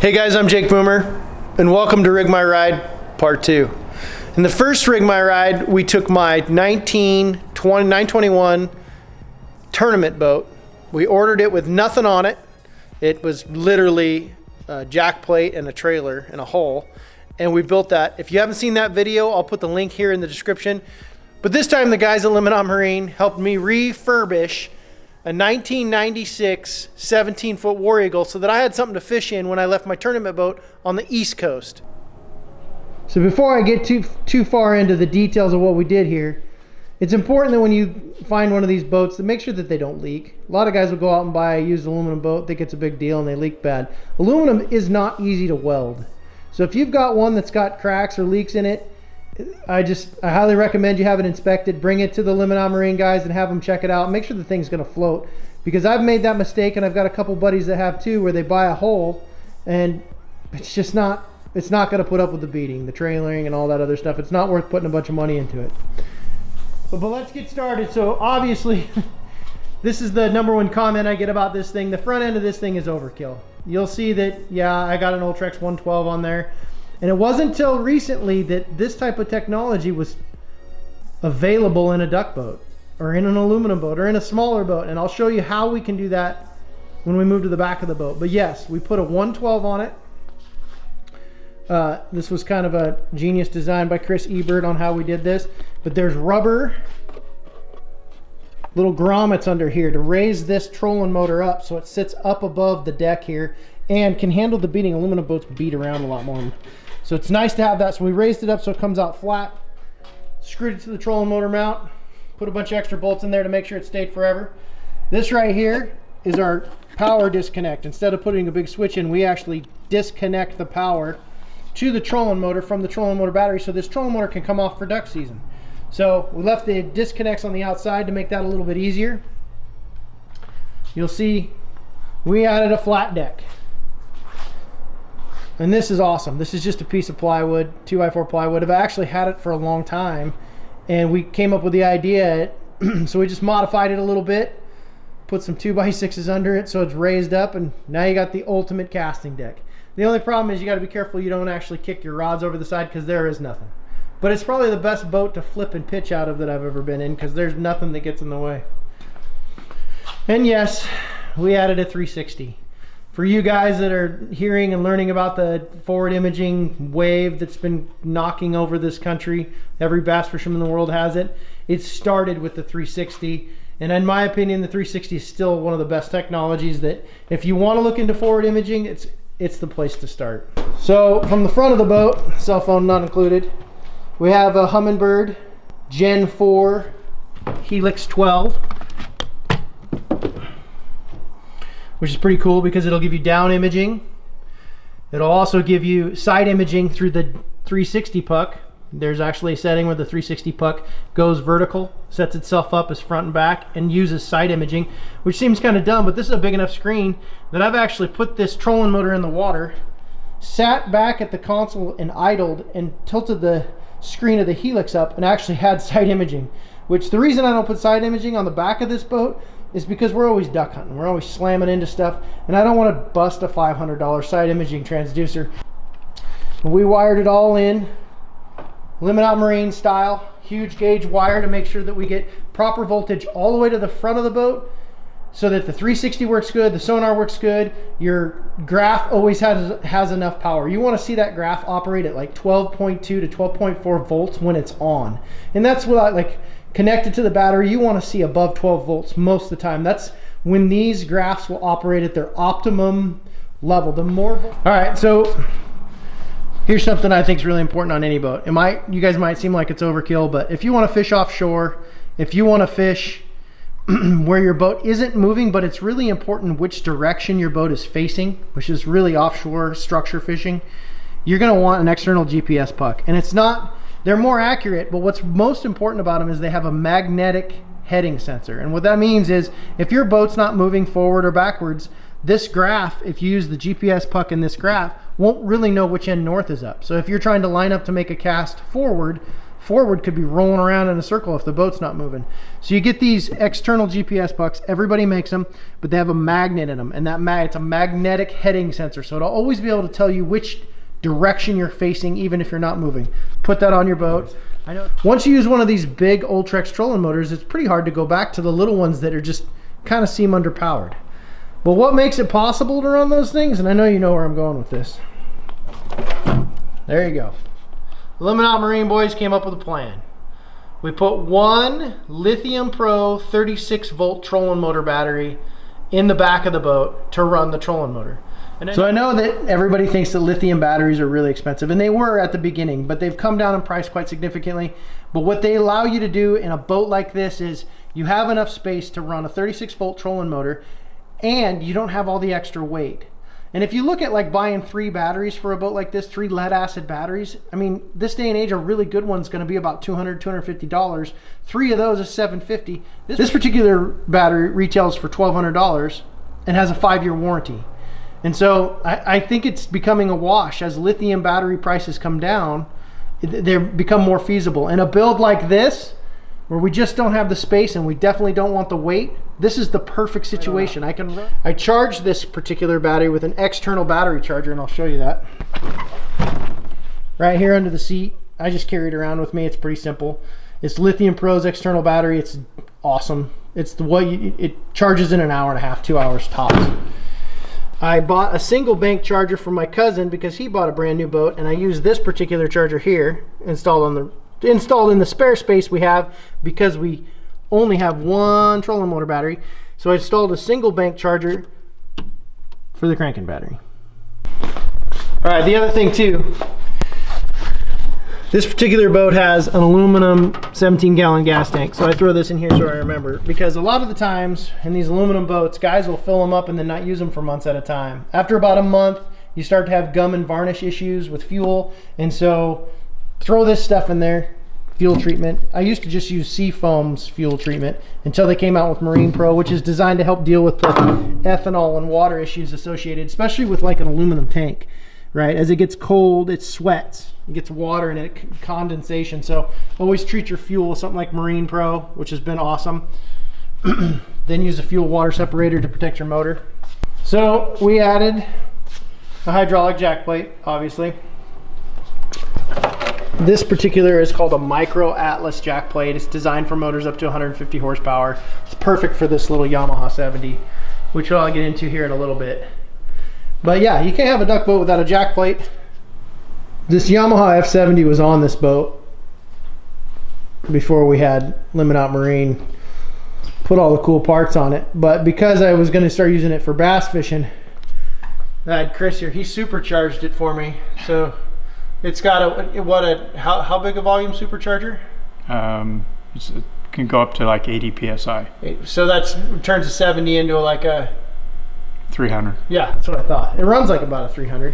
Hey guys, I'm Jake Boomer, and welcome to Rig My Ride Part 2. In the first Rig My Ride, we took my 921 tournament boat. We ordered it with nothing on it. It was literally a jack plate and a trailer and a hull, and we built that. If you haven't seen that video, I'll put the link here in the description. But this time the guys at LimitOutMarine helped me refurbish a 1996 17-foot War Eagle so that I had something to fish in when I left my tournament boat on the East Coast. So before I get too far into the details of what we did here, it's important that when you find one of these boats to make sure that they don't leak. A lot of guys will go out and buy a used aluminum boat, think it's a big deal, and they leak bad. Aluminum is not easy to weld. So if you've got one that's got cracks or leaks in it, I highly recommend you have it inspected. Bring it to the LimitOutMarine guys and have them check it out. Make sure the thing's gonna float, because I've made that mistake, and I've got a couple buddies that have too, where they buy a hole and it's just not, it's not gonna put up with the beating, the trailering and all that other stuff. It's not worth putting a bunch of money into it. But let's get started. So obviously, this is the #1 comment I get about this thing. The front end of this thing is overkill. You'll see that, yeah, I got an Ultrex 112 on there. And it wasn't until recently that this type of technology was available in a duck boat or in an aluminum boat or in a smaller boat. And I'll show you how we can do that when we move to the back of the boat. But yes, we put a 112 on it. This was kind of a genius design by Chris Ebert on how we did this. But there's rubber little grommets under here to raise this trolling motor up so it sits up above the deck here and can handle the beating. Aluminum boats beat around a lot more. So it's nice to have that. So we raised it up so it comes out flat, screwed it to the trolling motor mount, put a bunch of extra bolts in there to make sure it stayed forever. This right here is our power disconnect. Instead of putting a big switch in, we actually disconnect the power to the trolling motor from the trolling motor battery, so this trolling motor can come off for duck season. So we left the disconnects on the outside to make that a little bit easier. You'll see we added a flat deck. And this is awesome. This is just a piece of plywood, 2x4 plywood. I've actually had it for a long time, and we came up with the idea, so we just modified it a little bit, put some 2x6s under it so it's raised up, and now you got the ultimate casting deck. The only problem is you got to be careful you don't actually kick your rods over the side, because there is nothing. But it's probably the best boat to flip and pitch out of that I've ever been in, because there's nothing that gets in the way. And yes, we added a 360. For you guys that are hearing and learning about the forward imaging wave that's been knocking over this country, every bass fisherman in the world has it. It started with the 360, and in my opinion, the 360 is still one of the best technologies that if you want to look into forward imaging, it's the place to start. So from the front of the boat, cell phone not included, we have a Humminbird Gen 4 Helix 12. Which is pretty cool because it'll give you down imaging. It'll also give you side imaging through the 360 puck. There's actually a setting where the 360 puck goes vertical, sets itself up as front and back, and uses side imaging, which seems kind of dumb, but this is a big enough screen that I've actually put this trolling motor in the water, sat back at the console and idled, and tilted the screen of the Helix up and actually had side imaging. Which the reason I don't put side imaging on the back of this boat is because we're always duck hunting. We're always slamming into stuff, and I don't want to bust a $500 side imaging transducer. We wired it all in LimitOutMarine style, huge gauge wire to make sure that we get proper voltage all the way to the front of the boat so that the 360 works good, the sonar works good, your graph always has enough power. You want to see that graph operate at like 12.2 to 12.4 volts when it's on. And that's what connected to the battery, you want to see above 12 volts most of the time. That's when these graphs will operate at their optimum level. The more, all right, so here's something I think is really important on any boat. You guys might seem like it's overkill, but if you want to fish offshore, if you want to fish where your boat isn't moving, but it's really important which direction your boat is facing, which is really offshore structure fishing, you're going to want an external GPS puck. And it's not, they're more accurate, but what's most important about them is they have a magnetic heading sensor. And what that means is if your boat's not moving forward or backwards, this graph, if you use the GPS puck in this graph, won't really know which end north is up. So if you're trying to line up to make a cast forward, forward could be rolling around in a circle if the boat's not moving. So you get these external GPS pucks. Everybody makes them, but they have a magnet in them, and it's a magnetic heading sensor, so it'll always be able to tell you which direction you're facing, even if you're not moving. Put that on your boat. I know once you use one of these big Ultrex trolling motors, it's pretty hard to go back to the little ones that are just kind of seem underpowered. But what makes it possible to run those things, and I know you know where I'm going with this. There you go. LimitOutMarine boys came up with a plan. We put one Lithium Pro 36 volt trolling motor battery in the back of the boat to run the trolling motor. So I know that everybody thinks that lithium batteries are really expensive, and they were at the beginning, but they've come down in price quite significantly. But what they allow you to do in a boat like this is you have enough space to run a 36 volt trolling motor, and you don't have all the extra weight. And if you look at like buying 3 batteries for a boat like this, 3 lead acid batteries, I mean, this day and age, a really good one's going to be about $200, $250. 3 of those is $750. This particular battery retails for $1,200 and has a 5-year warranty. And so I think it's becoming a wash as lithium battery prices come down. They become more feasible. And a build like this, where we just don't have the space and we definitely don't want the weight, this is the perfect situation. I charge this particular battery with an external battery charger, and I'll show you that. Right here under the seat, I just carry it around with me. It's pretty simple. It's Lithium Pro's external battery. It's awesome. It's the way it charges in an hour and a half, 2 hours tops. I bought a single bank charger for my cousin because he bought a brand new boat, and I used this particular charger here installed in the spare space we have because we only have one trolling motor battery. So I installed a single bank charger for the cranking battery. All right, the other thing too, this particular boat has an aluminum 17-gallon gas tank. So I throw this in here so I remember, because a lot of the times in these aluminum boats, guys will fill them up and then not use them for months at a time. After about a month, you start to have gum and varnish issues with fuel. And so throw this stuff in there, fuel treatment. I used to just use Seafoam's fuel treatment until they came out with Marine Pro, which is designed to help deal with the ethanol and water issues associated, especially with like an aluminum tank, right? As it gets cold, it sweats. It gets water in it, condensation. So always treat your fuel with something like Marine Pro, which has been awesome. Then use a fuel water separator to protect your motor. So we added a hydraulic jack plate, obviously. This particular is called a Micro Atlas jack plate. It's designed for motors up to 150 horsepower. It's perfect for this little Yamaha 70, which I'll get into here in a little bit. But yeah, you can't have a duck boat without a jack plate. This Yamaha F70 was on this boat before we had LimitOutMarine put all the cool parts on it. But because I was going to start using it for bass fishing, I had Chris here. He supercharged it for me. So it's got how big a volume supercharger? It can go up to like 80 psi. So that turns a 70 into like a 300. Yeah, that's what I thought. It runs like about a 300.